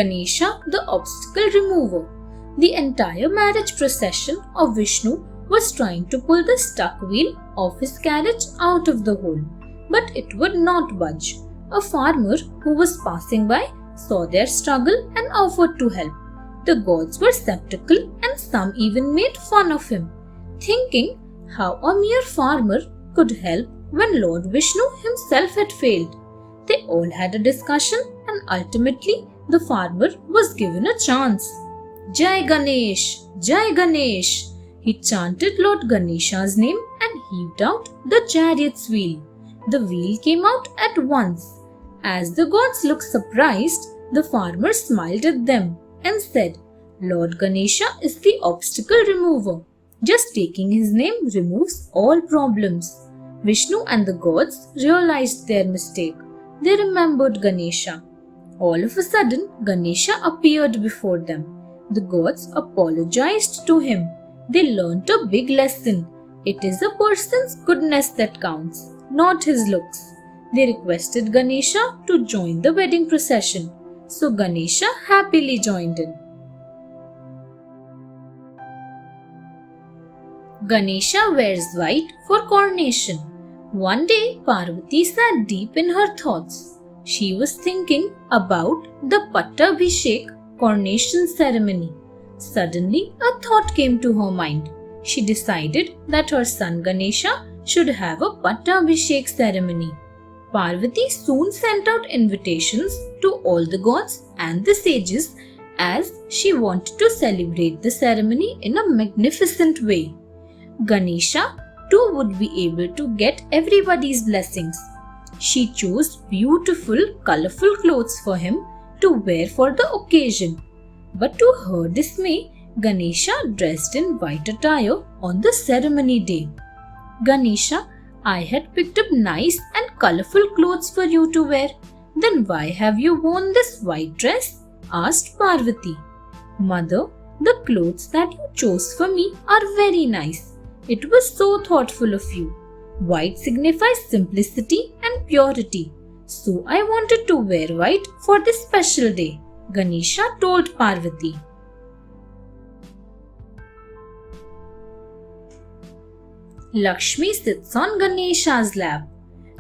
Ganesha the obstacle remover. The entire marriage procession of Vishnu was trying to pull the stuck wheel of his carriage out of the hole, but it would not budge. A farmer who was passing by saw their struggle and offered to help. The gods were skeptical and some even made fun of him, thinking how a mere farmer could help when Lord Vishnu himself had failed. They all had a discussion and ultimately the farmer was given a chance. Jai Ganesh! Jai Ganesh! He chanted Lord Ganesha's name and heaved out the chariot's wheel. The wheel came out at once. As the gods looked surprised, the farmer smiled at them and said, Lord Ganesha is the obstacle remover. Just taking his name removes all problems. Vishnu and the gods realized their mistake. They remembered Ganesha. All of a sudden, Ganesha appeared before them. The gods apologized to him. They learnt a big lesson. It is a person's goodness that counts, not his looks. They requested Ganesha to join the wedding procession. So Ganesha happily joined in. Ganesha wears white for coronation. One day, Parvati sat deep in her thoughts. She was thinking about the Pattabhishek coronation ceremony. Suddenly, a thought came to her mind. She decided that her son Ganesha should have a Pattabhishek ceremony. Parvati soon sent out invitations to all the gods and the sages as she wanted to celebrate the ceremony in a magnificent way. Ganesha too would be able to get everybody's blessings. She chose beautiful, colorful clothes for him to wear for the occasion. But to her dismay, Ganesha dressed in white attire on the ceremony day. Ganesha, I had picked up nice and colorful clothes for you to wear. Then why have you worn this white dress? Asked Parvati. Mother, the clothes that you chose for me are very nice. It was so thoughtful of you. White signifies simplicity and purity. So I wanted to wear white for this special day, Ganesha told Parvati. Lakshmi sits on Ganesha's lap.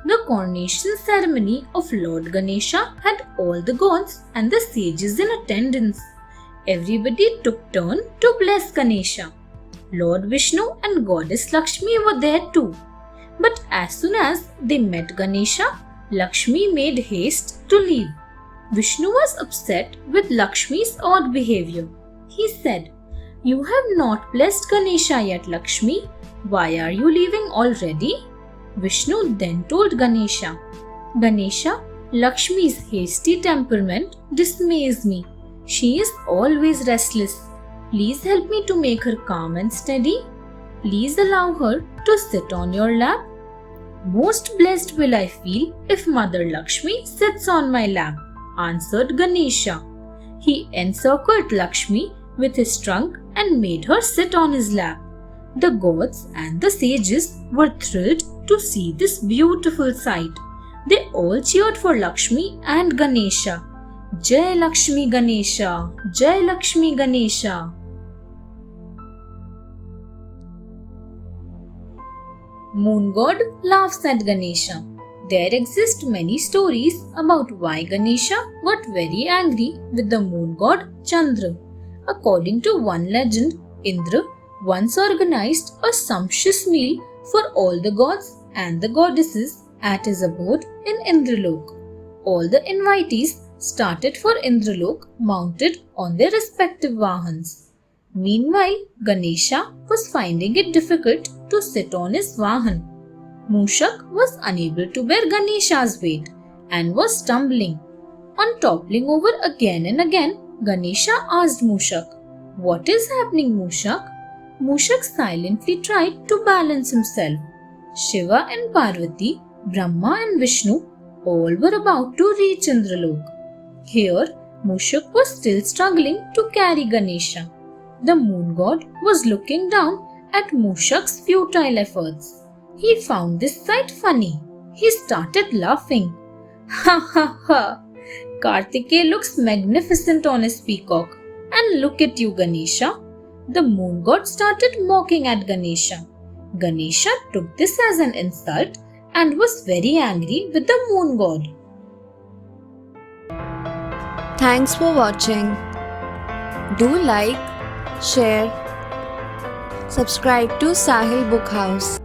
The coronation ceremony of Lord Ganesha had all the gods and the sages in attendance. Everybody took turn to bless Ganesha. Lord Vishnu and Goddess Lakshmi were there too. But as soon as they met Ganesha, Lakshmi made haste to leave. Vishnu was upset with Lakshmi's odd behavior. He said, You have not blessed Ganesha yet, Lakshmi. Why are you leaving already? Vishnu then told Ganesha, Ganesha, Lakshmi's hasty temperament dismays me. She is always restless. Please help me to make her calm and steady. Please allow her to sit on your lap. Most blessed will I feel if Mother Lakshmi sits on my lap, answered Ganesha. He encircled Lakshmi with his trunk and made her sit on his lap. The gods and the sages were thrilled to see this beautiful sight. They all cheered for Lakshmi and Ganesha. Jai Lakshmi Ganesha! Jai Lakshmi Ganesha! Moon God laughs at Ganesha. There exist many stories about why Ganesha got very angry with the moon god Chandra. According to one legend, Indra once organized a sumptuous meal for all the gods and the goddesses at his abode in Indralok. All the invitees started for Indralok mounted on their respective Vahans. Meanwhile, Ganesha was finding it difficult to sit on his Vahan. Mushak was unable to bear Ganesha's weight and was stumbling. On toppling over again and again, Ganesha asked Mushak, What is happening, Mushak? Mushak silently tried to balance himself. Shiva and Parvati, Brahma and Vishnu all were about to reach Indralok. Here, Mushak was still struggling to carry Ganesha. The moon god was looking down at Mushak's futile efforts. He found this sight funny. He started laughing. Ha ha ha! Kartikeya looks magnificent on his peacock. And look at you, Ganesha. The moon god started mocking at Ganesha. Ganesha took this as an insult and was very angry with the moon god. Thanks for watching. Do like, share, subscribe to Sahil Book House.